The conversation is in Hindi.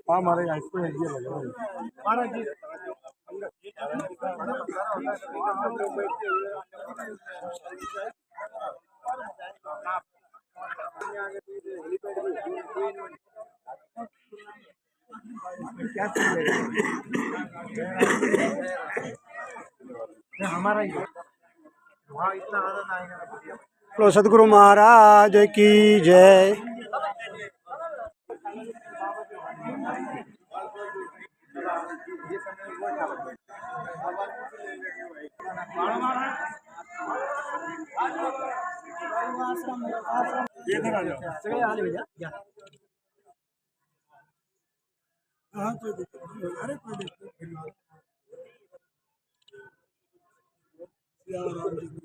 हाँ हमारे यहाँ इसको ये लगा हमारा जी क्या हमारा ही वहाँ इतना आनंद आएगा। बोलो सतगुरु महाराज की जय। हाँ कोई दिक्कत नहीं, अरे कोई दिक्कत नहीं।